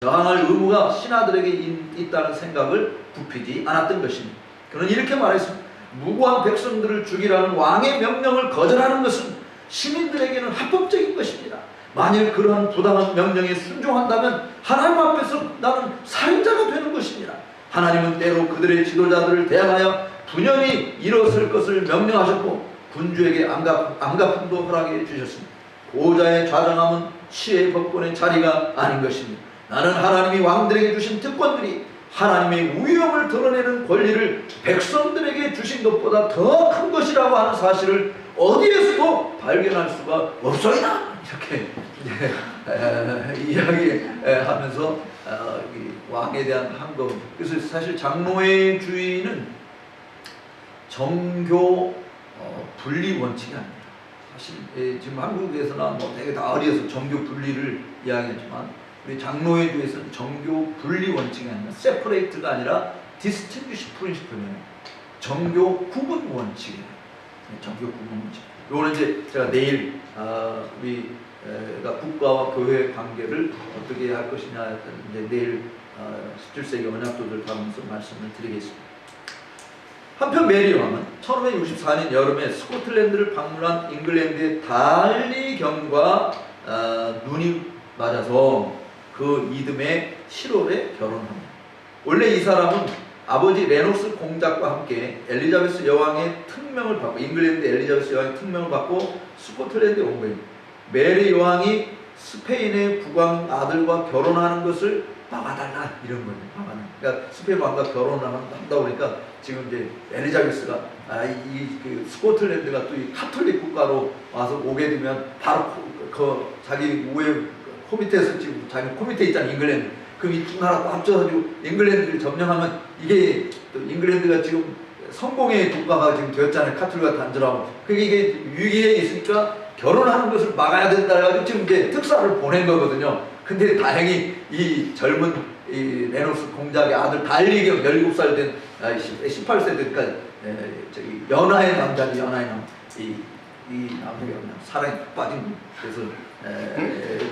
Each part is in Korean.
저항할 의무가 신하들에게 있다는 생각을 굽히지 않았던 것입니다. 그는 이렇게 말했습니다. 무고한 백성들을 죽이라는 왕의 명령을 거절하는 것은 시민들에게는 합법적인 것입니다. 만일 그러한 부당한 명령에 순종한다면 하나님 앞에서 나는 살인자가 되는 것입니다. 하나님은 때로 그들의 지도자들을 대항하여 분연히 일어설 것을 명령하셨고 군주에게 안갚음도 허락해 주셨습니다. 보호자의 좌정함은 치의 법권의 자리가 아닌 것입니다. 나는 하나님이 왕들에게 주신 특권들이 하나님의 위엄을 드러내는 권리를 백성들에게 주신 것보다 더 큰 것이라고 하는 사실을 어디에서도 발견할 수가 없소이다. 이렇게 이야기하면서 왕에 대한 한금. 그래서 사실 장로회주의는 정교 분리 원칙이 아닙니다. 사실 지금 한국에서나 뭐 되게 다 어디에서 정교 분리를 이야기하지만 우리 장로회주의에서는 정교 분리 원칙이 아니라 separate가 아니라 distinguish principle이에요. 정교 구분 원칙이에요. 정교 구분 원칙. 요거는 이제 제가 내일 우리가 국가와 교회 관계를 어떻게 할 것이냐 이제 내일 17세기 언약도들 다루면서 말씀을 드리겠습니다. 한편 메리 왕은 1564년 여름에 스코틀랜드를 방문한 잉글랜드의 달리경과 눈이 맞아서 그 이듬해 7월에 결혼합니다. 원래 이 사람은 아버지 레녹스 공작과 함께 엘리자베스 여왕의 특명을 받고 잉글랜드 엘리자베스 여왕의 특명을 받고 스코틀랜드에 온 거예요. 메리 여왕이 스페인의 국왕 아들과 결혼하는 것을 막아달라 이런 거예요. 그러니까 스페인 왕과 결혼을 한다 보니까 지금 이제 엘리자베스가 그 스코틀랜드가 또 이 카톨릭 국가로 와서 오게 되면 바로 자기 우에 코밑에서 지금 자기 코밑에 있잖아요. 잉글랜드. 그럼 이 두 나라 또 합쳐가지고 잉글랜드를 점령하면 이게 또 잉글랜드가 지금 성공의 국가가 지금 되었잖아요. 카톨릭과 단절하고. 그게 이게 위기에 있으니까 결혼하는 것을 막아야 된다 해가지고 지금 이제 특사를 보낸 거거든요. 근데 다행히 이 젊은 이 레녹스 공작의 아들 달리경 17살 된 18세 되니까 저기 연하의 남자니 연하의 남. 이 남자가 사랑에 빠진 그래서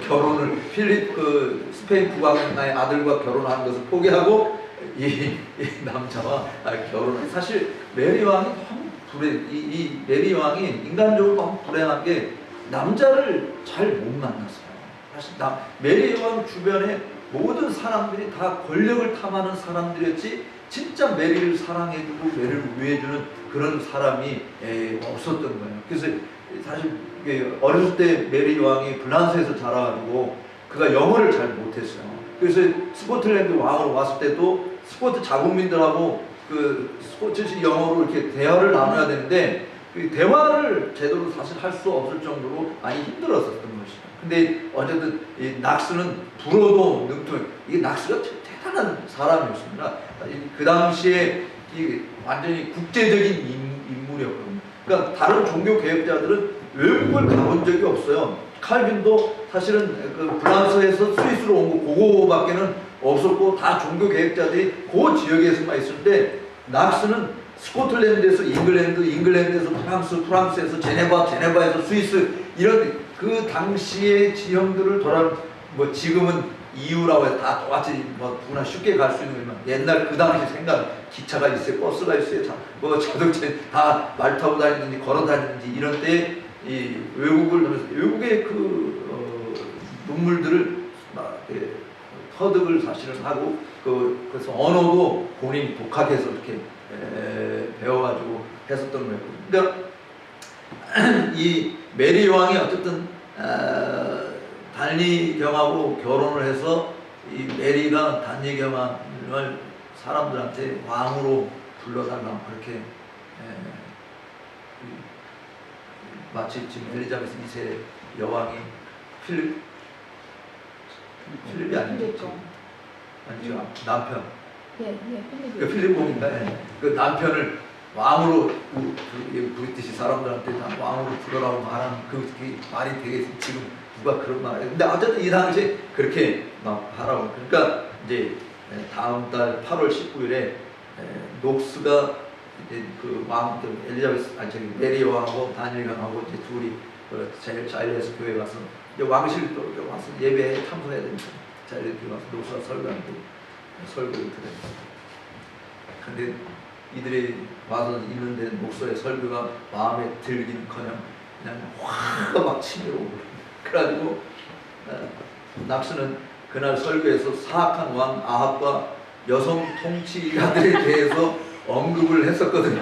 결혼을 필립 그 스페인 국왕의 아들과 결혼하는 것을 포기하고 이 남자와 결혼을 사실 메리 왕이 이 메리 왕이 인간적으로 너무 불행한 게 남자를 잘 못 만났어요. 사실 메리 왕 주변에 모든 사람들이 다 권력을 탐하는 사람들이었지 진짜 메리를 사랑해주고 메리를 위해주는 그런 사람이 없었던 거예요. 그래서 사실 어렸을 때 메리 왕이 프랑스에서 자라가지고 그가 영어를 잘 못했어요. 그래서 스코틀랜드 왕으로 왔을 때도 스코트 자국민들하고 그 스코트식 영어로 이렇게 대화를 나눠야 되는데 그 대화를 제대로 사실 할 수 없을 정도로 많이 힘들었었던 것이죠. 근데 어쨌든 이 낙스는 불어도 능통 이게 낙스가 대단한 사람이었습니다. 그 당시에 이 완전히 국제적인 인물이었거든요. 그러니까 다른 종교 개혁자들은 외국을 가본 적이 없어요. 칼빈도 사실은 그 프랑스에서 스위스로 온 거 그거밖에는 없었고 다 종교 개혁자들이 그 지역에서만 있었는데 낙스는 스코틀랜드에서 잉글랜드에서 프랑스에서 제네바에서 스위스 이런 그 당시의 지형들을 뭐 지금은 이유라고 해서 다 똑같이 뭐 누구나 쉽게 갈 수 있는 거지만 옛날 그 당시 생각 기차가 있어요, 버스가 있어요, 뭐 자동차 다 말 타고 다니든지 걸어 다니든지 이런 때 이 외국의 그 눈물들을 터득을 사실은 하고 그래서 언어도 본인이 독학해서 이렇게 배워가지고 했었던 거예요. 그러니까 이 메리 왕이 어쨌든 단리경하고 결혼을 해서 이 메리가 단리경을 사람들한테 왕으로 불러달라고 그렇게 마치 지금 엘리자베스 2세 여왕이 필립이 아니죠. 아니죠. 남편. 그 필립공인가? 그 남편을 왕으로 브리티시 사람들한테 다 왕으로 불러라고 말하는 그 말이 되게 지금 누가 그런 말을 근데 어쨌든 이 당시에 그렇게 막 하라고 그러니까 이제 다음 달 8월 19일에 녹스가 이제 그 왕 엘리자베스 메리 왕하고 다니엘강하고 이제 둘이 제일 자일리에서 교회 가서 이제 왕실도 와서 예배에 참석해야 됩니다. 자 이렇게 와서 녹사 설교하는데 설교를 들어요. 근데 이들이 와서 있는데 목사의 설교가 마음에 들긴커녕 그냥 화가 막 치밀어오고 그래가지고 낙스는 그날 설교에서 사악한 왕 아합과 여성 통치자들에 대해서 언급을 했었거든요.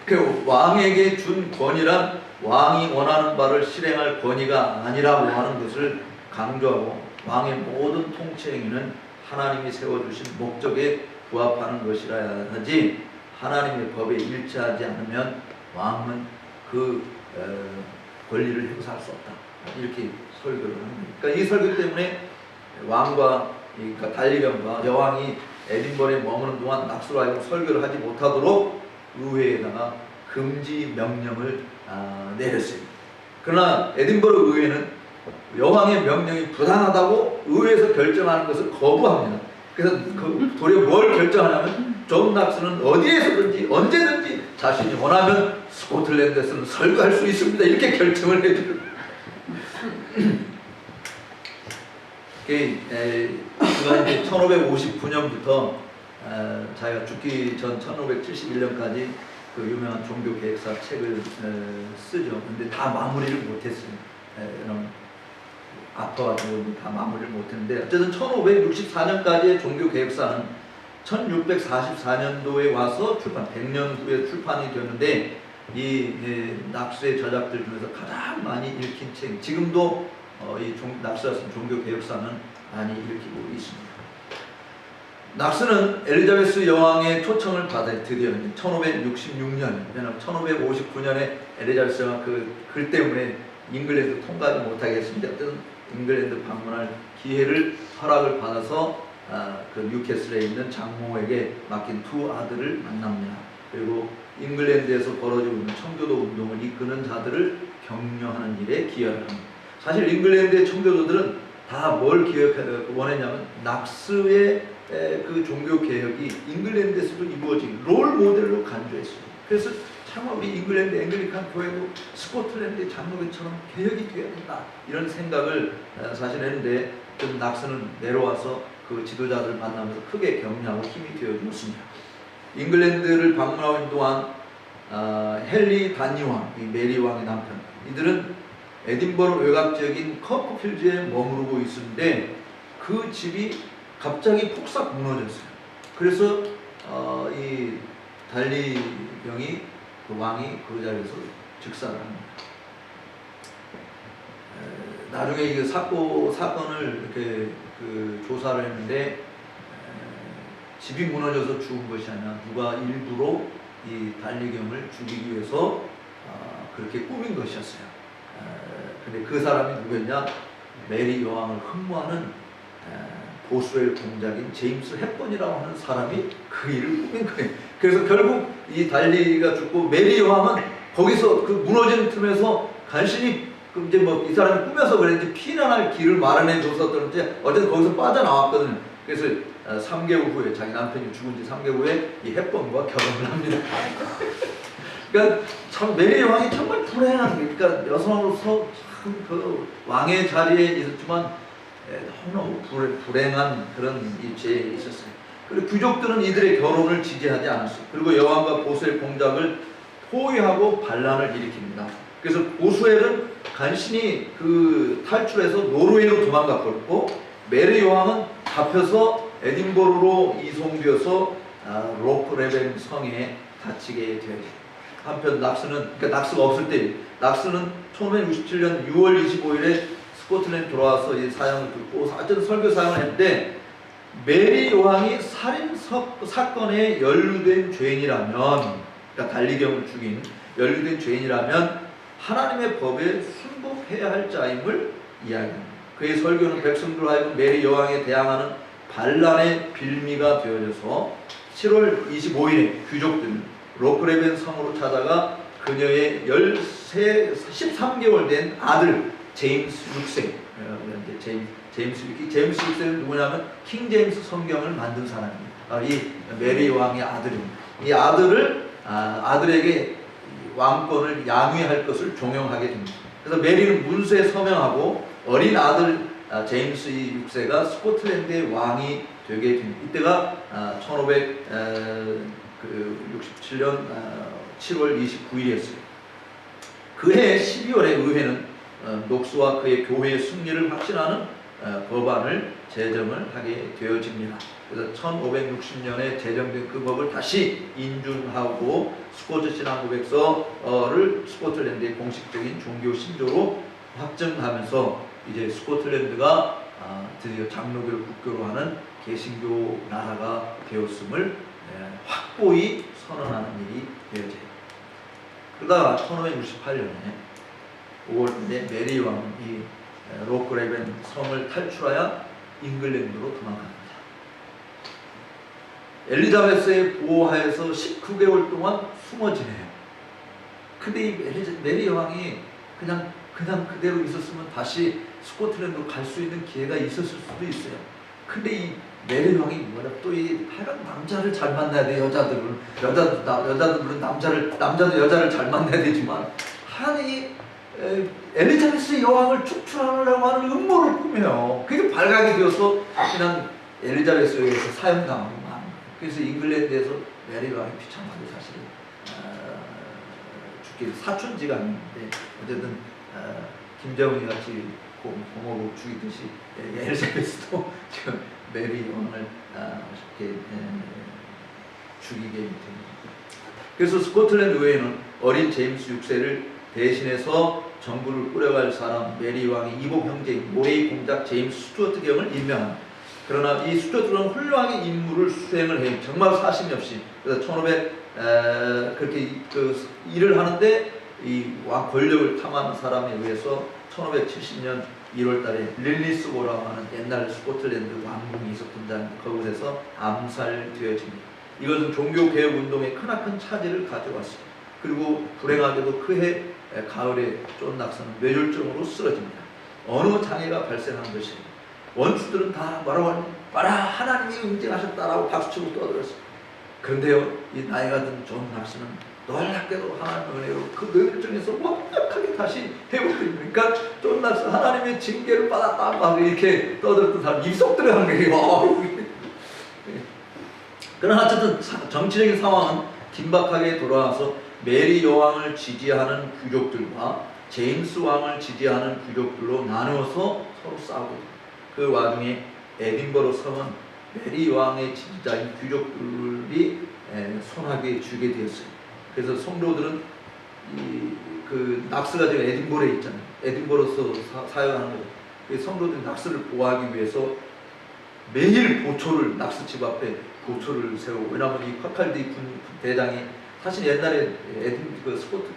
그 왕에게 준 권위란 왕이 원하는 바를 실행할 권위가 아니라고 하는 것을 강조하고 왕의 모든 통치 행위는 하나님이 세워주신 목적에 부합하는 것이라 하지 하나님의 법에 일치하지 않으면 왕은 그 권리를 행사할 수 없다. 이렇게 설교를 합니다. 그러니까 이 설교 때문에 왕과 그러니까 달리경과 여왕이 에딘버러에 머무는 동안 낙스로 하여금 설교를 하지 못하도록 의회에다가 금지 명령을 내렸어요. 그러나 에딘버러 의회는 여왕의 명령이 부당하다고 의회에서 결정하는 것을 거부합니다. 그래서 도리어 뭘 결정하냐면 존 낙스는 어디에서든지 언제든지 자신이 원하면 스코틀랜드에서는 설교할 수 있습니다. 이렇게 결정을 해줘요. 그가 이제 1559년부터 자기가 죽기 전 1571년까지 그 유명한 종교 계획사 책을 쓰죠. 근데 다 마무리를 못했어요. 아파가지고 다 마무리를 못했는데 어쨌든 1564년까지의 종교 계획사는 1644년도에 와서 100년 후에 출판이 되었는데 이 낙스의 저작들 중에서 가장 많이 읽힌 책, 지금도 이 낙스가 쓴 종교 개혁사는 많이 읽히고 있습니다. 낙스는 엘리자베스 여왕의 초청을 받아 드디어 1566년, 왜냐하면 1559년에 엘리자베스가 그 글 때문에 잉글랜드 통과하지 못하게 했습니다. 어떤 잉글랜드 방문할 기회를 허락을 받아서 그 뉴캐슬에 있는 장모에게 맡긴 두 아들을 만납니다. 그리고 잉글랜드에서 벌어지고 있는 청교도 운동을 이끄는 자들을 격려하는 일에 기여를 합니다. 사실 잉글랜드의 청교도들은 다 뭘 원했냐면 낙스의 그 종교 개혁이 잉글랜드에서도 이루어진 롤 모델로 간주했어요. 그래서 참 우리 잉글랜드 앵글리칸 교회도 스코틀랜드의 장로교처럼 개혁이 되어야 된다 이런 생각을 사실 했는데 좀 낙스는 내려와서 그 지도자들 만나면서 크게 격려하고 힘이 되어주었습니다. 잉글랜드를 방문하고 있는 동안 헨리 단니 왕, 메리 왕의 남편, 이들은 에딘버러 외곽 지역인 커프필드에 머무르고 있었는데 그 집이 갑자기 폭삭 무너졌어요. 그래서 이 달리경이 그 왕이 그 자리에서 즉사를 합니다. 나중에 이 사건을 이렇게 조사를 했는데 집이 무너져서 죽은 것이 아니라 누가 일부러 이 달리경을 죽이기 위해서 그렇게 꾸민 것이었어요. 근데 그 사람이 누구였냐? 메리 여왕을 흠모하는 보스웰 공작인 제임스 헵번이라고 하는 사람이 그 일을 꾸민 거예요. 그래서 결국 이 달리가 죽고 메리 여왕은 거기서 그 무너진 틈에서 간신히 이제 뭐 이 사람이 꾸며서 그랬는지 피난할 길을 마련해 줬었던지 어쨌든 거기서 빠져나왔거든요. 그래서 3개월 후에 자기 남편이 죽은 지 3개월 후에 이 헵번과 결혼을 합니다. 그러니까 참 메리 여왕이 정말 불행한, 그러니까 여성으로서 참 그 왕의 자리에 있었지만 너무너무 불행한 그런 위치에 있었어요. 그리고 귀족들은 이들의 결혼을 지지하지 않았어요. 그리고 여왕과 보스웰 공작을 포위하고 반란을 일으킵니다. 그래서 보스웰은 간신히 그 탈출해서 노르웨이로 도망갔고 메리 여왕은 잡혀서 에딘버러로 이송되어서 로크레벤 성에 갇히게 되었죠. 한편 낙스는, 그러니까 낙스가 없을 때, 낙스는 1567년 6월 25일에 스코틀랜드 돌아와서 이 사형을 듣고 어쨌든 설교 사형을 했는데 메리 여왕이 살인 사건에 연루된 죄인이라면, 그러니까 달리경을 죽인 연루된 죄인이라면 하나님의 법에 순복해야 할 자임을 이야기합니다. 그의 설교는 백성들로 하여금 메리 여왕에 대항하는 반란의 빌미가 되어져서 7월 25일에 귀족들은 로크레벤 성으로 찾아가 그녀의 13개월 된 아들 제임스 6세, 제임스 6세는 누구냐면 킹 제임스 성경을 만든 사람입니다. 이 메리 왕의 아들입니다. 이 아들에게 왕권을 양위할 것을 종용하게 됩니다. 그래서 메리는 문서에 서명하고 어린 아들 제임스 6세가 스코틀랜드의 왕이 되게 됩니다. 이때가 1567년 7월 29일이었어요. 그해 12월에 의회는 녹스와 그의 교회의 승리를 확신하는 법안을 제정을 하게 되어집니다. 그래서 1560년에 제정된 그 법을 다시 인준하고 스코트 신앙 고백서를 스코틀랜드의 공식적인 종교 신조로 확정하면서 이제 스코틀랜드가 드디어 장로교를 국교로 하는 개신교 나라가 되었음을 확고히 선언하는 일이 되어져요. 그러다가 1568년에 5월에 메리 왕이 로크레벤 성을 탈출하여 잉글랜드로 도망갑니다. 엘리자베스의 보호하에서 19개월 동안 숨어 지내요. 근데 이 메리 왕이 그냥 그대로 있었으면 다시 스코틀랜드로 갈 수 있는 기회가 있었을 수도 있어요. 근데 이 메리 왕이 뭐라 또 이 하여간 남자를 잘 만나야 돼. 여자들은 남자도 여자를 잘 만나야 되지만 한이 엘리자베스 여왕을 축출하려고 하는 음모를 꾸며요. 그게 발각이 되어서 그냥 엘리자베스에 의해서 사형당하고 만. 그래서 잉글랜드에서 메리 왕이 비참하게 사실은 죽게 사촌지가 아닌데 어쨌든 김정은이 같이 공업을 죽이듯이 엘리자베스도 지금 메리 왕을 이렇게 죽이게 됩니다. 그래서 스코틀랜드 의회는 어린 제임스 6세를 대신해서 정부를 꾸려갈 사람 메리 왕의 이복 형제인 모레이 공작 제임스 스튜어트 경을 임명합니다. 그러나 이 스튜어트는 훌륭하게 임무를 수행을 해요. 정말 사심이 없이. 그래서 1500 그렇게 그 일을 하는데 이 왕 권력을 탐하는 사람에 의해서 1570년 1월달에 릴리스보라고 하는 옛날 스코틀랜드 왕궁이 있었던 장 그곳에서 암살되어집니다. 이것은 종교개혁 운동에 크나큰 차질을 가져왔습니다. 그리고 불행하게도 그해 가을에 존 낙선은 뇌졸중으로 쓰러집니다. 어느 장애가 발생한 것입니다. 원수들은 다 뭐라고 봐라 하나님이 응징하셨다라고 박수치고 떠들었습니다. 그런데요 이 나이가 든 존 낙선은 놀랍게도 하나님의 은혜로 그 뇌졸중에서 완벽하게 다시 회복됩니다. 그러니까 존 낙선 하나님의 징계를 받았다 막 이렇게 떠들었던 사람 입속 들어가는 거예요. 그러나 어쨌든 정치적인 상황은 긴박하게 돌아와서 메리 여왕을 지지하는 귀족들과 제임스 왕을 지지하는 귀족들로 나누어서 서로 싸우고 그 와중에 에딘버러 성은 메리 왕의 지지자인 귀족들이 손아귀에 쥐게 되었어요. 그래서 성도들은 그 낙스가 지금 에딘버러에 있잖아요. 에딘버러서 사용하는 거죠. 성도들이 낙스를 보호하기 위해서 매일 보초를 낙스집 앞에 보초를 세우고 왜냐하면 이 카칼디 군 대장이 사실 옛날에 그 스코트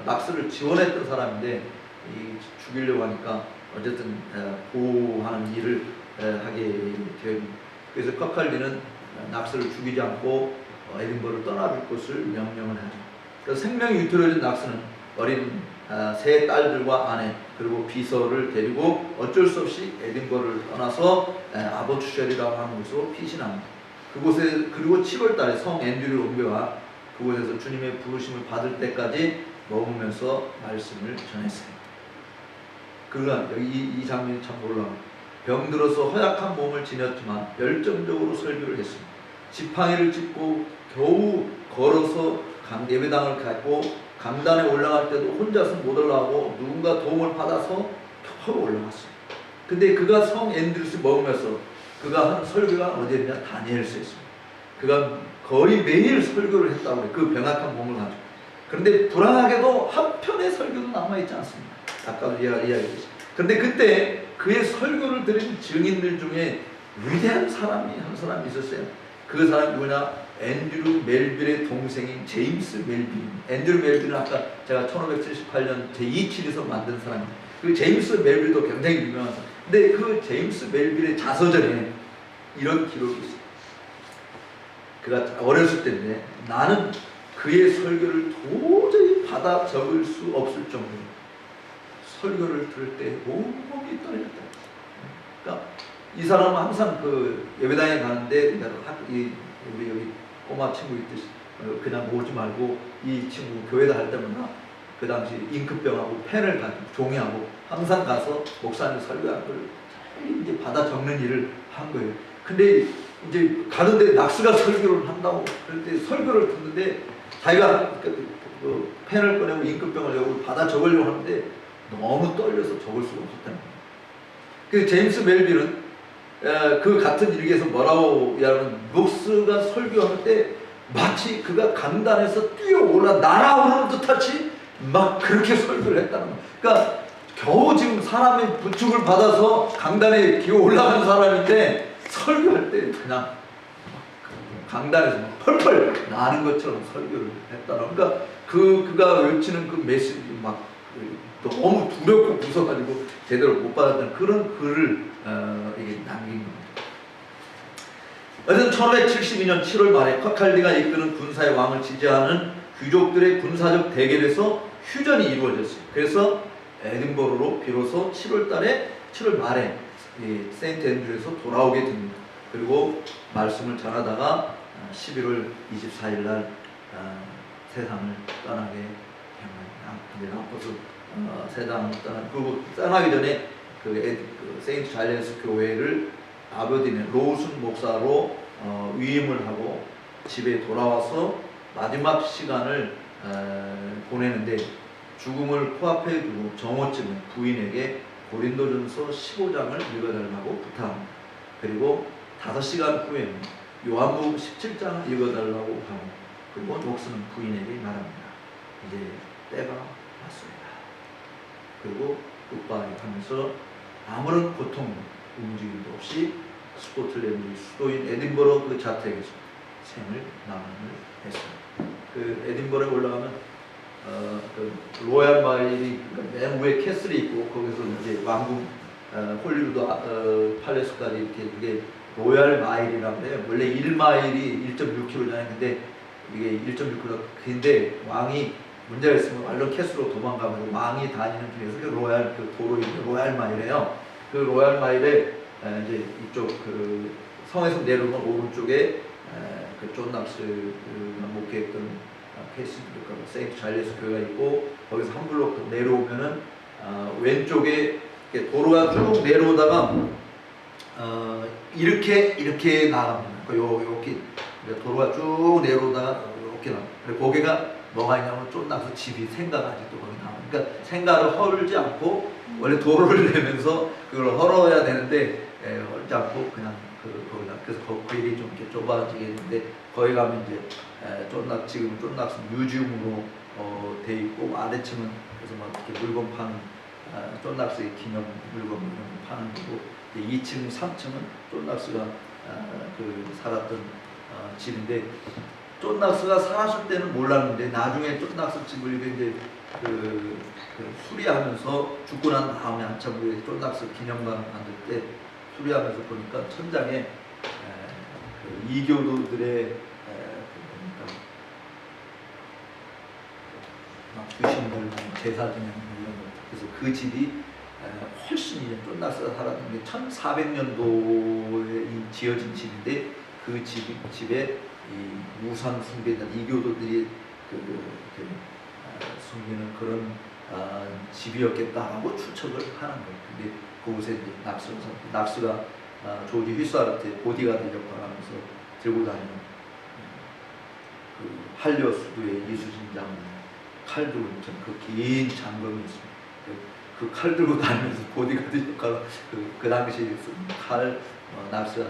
낙스를 지원했던 사람인데 죽이려고 하니까 어쨌든 보호하는 일을 하게 됩니다. 그래서 카칼디는 낙스를 죽이지 않고 에딘버러를 떠나줄 것을 명령을 하죠. 그래서 생명이 유태로진 낙스는 어린 세 딸들과 아내 그리고 비서를 데리고 어쩔 수 없이 에딘버러를 떠나서 아버추셜이라고 하는 곳으로 피신합니다. 그곳에 그리고 7월달에 성 앤드류를 옮겨와 그곳에서 주님의 부르심을 받을 때까지 머무면서 말씀을 전했어요. 그가 여기 이 장면이 참 놀라워요. 병들어서 허약한 몸을 지녔지만 열정적으로 설교를 했습니다. 지팡이를 짚고 겨우 걸어서 예배당을 갔고 강단에 올라갈 때도 혼자서 못 올라가고 누군가 도움을 받아서 겨우 올라갔어요. 근데 그가 성 앤드루스 머무면서 그가 한 설교가 어디였냐? 다니엘서였습니다. 그가 거의 매일 설교를 했다고 해요. 그 병약한 몸을 가지고. 그런데 불안하게도 한 편의 설교도 남아있지 않습니다. 아까도 이야기했죠. 그런데 그때 그의 설교를 들은 증인들 중에 위대한 사람이 한 사람이 있었어요. 그 사람이 누구냐? 앤드류 멜빌의 동생인 제임스 멜빌입니다. 앤드류 멜빌은 아까 제가 1578년 제2칠에서 만든 사람입니다. 그 제임스 멜빌도 굉장히 유명한 사람. 근데 그 제임스 멜빌의 자서전에 이런 기록이 있어요. 그가 어렸을 때인데 나는 그의 설교를 도저히 받아 적을 수 없을 정도로 설교를 들을 때 온몸이 떨렸다. 그러니까 이 사람은 항상 그 예배당에 가는데 우리 여기 꼬마 친구 있듯이 그냥 오지 말고 이 친구 교회다 할 때마다 그 당시 잉크병하고 펜을 가지고 종이하고 항상 가서 목사님 설교한 걸 빨리 이제 받아 적는 일을 한 거예요. 근데 이제 가는데 낙스가 설교를 한다고 그럴 때 설교를 듣는데 자기가 그 펜을 꺼내고 임금병을 내고 받아 적으려고 하는데 너무 떨려서 적을 수가 없었다는 거예요. 그 제임스 멜빌은 그 같은 일기에서 뭐라고 하면 녹스가 설교할 때 마치 그가 강단에서 뛰어올라 날아오르는 듯하지 막 그렇게 설교를 했다는 거예요. 그러니까 겨우 지금 사람의 부축을 받아서 강단에 기어 올라간 사람인데 설교할 때 그냥 강단에서 막 펄펄 나는 것처럼 설교를 했다는. 그러니까 그가 외치는 그 메시지 막 너무 두렵고 무서워가지고 제대로 못 받았던 그런 글을 이게 남긴 겁니다. 어쨌든 1572년 7월 말에 쿼칼리가 이끄는 군사의 왕을 지지하는 귀족들의 군사적 대결에서 휴전이 이루어졌어요. 그래서 에딘버러로 비로소 7월 말에 세인트 앤드루에서 돌아오게 됩니다. 그리고 말씀을 전하다가 11월 24일 날 세상을 떠나게 됩니다. 근데 나포스 세상을 떠나기 전에 그 세인트 잘레스 교회를 아버딘의 로우슨 목사로 위임을 하고 집에 돌아와서 마지막 시간을 보내는데 죽음을 코앞에 두고 정오쯤에 부인에게 고린도전서 15장을 읽어달라고 부탁합니다. 그리고 5시간 후에 요한복음 17장을 읽어달라고 하고 그리고 녹스는 부인에게 말합니다. 이제 때가 왔습니다. 그리고 굿바이 하면서 아무런 고통 움직임도 없이 스코틀랜드 수도인 에딘버러 그 자택에서 생을 마감을 했습니다. 그 에딘버러에 올라가면 그 로얄 마일이 맨 위에 캐슬이 있고 거기서 이제 왕궁 홀리우드 팔레스까지 이렇게 이게 로얄 마일이라고 해요. 원래 1마일이 1.6km잖아요. 근데 이게 1.6km 근데 왕이 문제가 있으면 말로 캐슬로 도망가면 왕이 다니는 중에서 그 로얄 그 도로 있는 로얄 마일이에요. 그 로얄 마일에 이제 이쪽 그 성에서 내려오면 오른쪽에 그 존 납스가 목회했던 캐시드가 세인트 잘레스 교회가 있고 거기서 한 블록 더 내려오면은 왼쪽에 도로가 쭉 내려오다가 이렇게 나갑니다. 요렇게 도로가 쭉 내려오다가 이렇게 나갑니다. 그리고 거기가 뭐가 있냐면 쫀낙스 집이 생가가 아직도 거기 나옵니다. 그러니까 생가를 헐지 않고 원래 도로를 내면서 그걸 헐어야 되는데 헐지 않고 그냥 거기다 그래서 길이 좀 이렇게 좁아지게 되는데 거기 가면 이제 지금 쫀낙스 뮤지엄으로 돼 있고 아래층은 그래서 막 이렇게 물건 파는 쫀낙스의 기념 물건 파는 거고 2층, 3층은 쫀낙스가 그 살았던 집인데 쫀낙스가 살았을 때는 몰랐는데 나중에 쫀낙스 집을 이제 그 수리하면서 죽고 난 다음에 한참 후에 쫀낙스 기념관 만들 때 수리하면서 보니까 천장에 그 이교도들의 막 귀신들, 제사 지내는 이런 거. 그래서 그 집이 훨씬 이제 쫀낙스가 살았던 게 1400년도에 지어진 집인데 그 집에 이 우상 숭배자 이교도들이 숨기는 그런 집이었겠다라고 추측을 하는 거예요. 근데 그곳에 납스가 조지 휘스하르트의 보디가드 역할을 하면서 들고 다니는 그 할리오 수도의 이수신장 칼 들고 그 긴 장검이 있습니다. 그 칼 들고 다니면서 보디가드 역할을 그 당시에 칼 납스가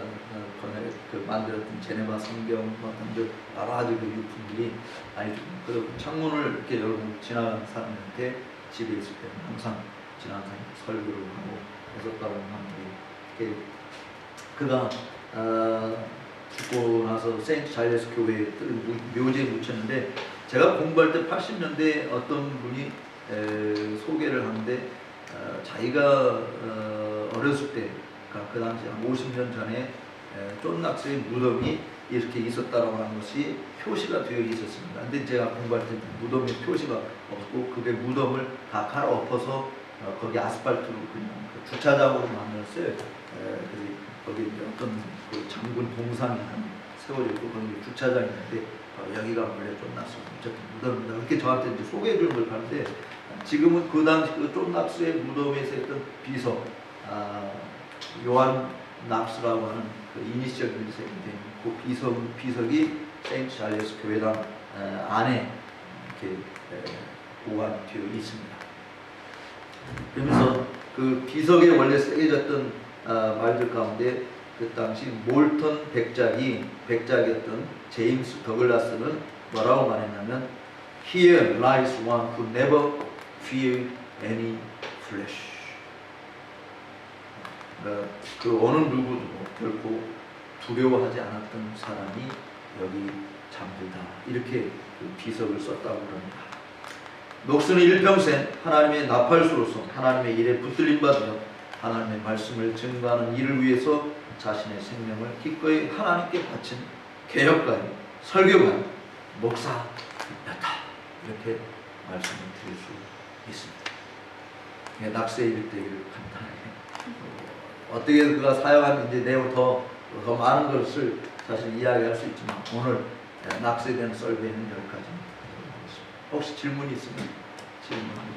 만들었던 제네바 성경 같은 여러 가지 그 유품들이 아니 그 창문을 이렇게 열고 지나가는 사람한테 집에 있을 때는 항상 지나가는 사람이 설교를 하고 했었다고 하는데 그가 죽고 나서 세인트 잘레스 교회에 묘지에 묻혔는데 제가 공부할 때 80년대에 어떤 분이 소개를 하는데 자기가 어렸을 때 그 당시 한 50년 전에 쫀낙스의 무덤이 이렇게 있었다라고 하는 것이 표시가 되어 있었습니다. 근데 제가 공부할 때 무덤에 표시가 없고 그게 무덤을 다 갈아엎어서 거기 아스팔트로 그냥 그 주차장으로 만들었어요. 그래서 거기 어떤 그 장군 동상이 세워져 있고 거기 주차장이 있는데 여기가 원래 쫀낙스 무덤입니다. 이렇게 저한테 이제 소개해 주는 걸 봤는데 지금은 그 당시 그 쫀낙스의 무덤에서 했던 비서 요한 납스라고 하는 그 이니셜 인생인데 그 비석이 세인트 잘리스 교회당 안에 이렇게 보관되어 있습니다. 그러면서 그 비석에 원래 새겨졌던 말들 가운데 그 당시 몰턴 백작이었던 제임스 더글라스는 뭐라고 말했냐면 Here lies one who never feared any flesh. 그 어느 누구도 결코 두려워하지 않았던 사람이 여기 잠들다. 이렇게 그 비석을 썼다고 합니다. 녹스는 일평생 하나님의 나팔수로서 하나님의 일에 붙들림 받으며 하나님의 말씀을 증거하는 일을 위해서 자신의 생명을 기꺼이 하나님께 바친 개혁가인, 설교가인, 목사였다. 이렇게 말씀을 드릴 수 있습니다. 낙세 일대기를 간단하게 어떻게 그가 사용한 이제 내용 더 많은 것을 사실 이야기할 수 있지만 오늘 낙세된 썰배는 여기까지. 혹시 질문이 있으면 질문하시죠.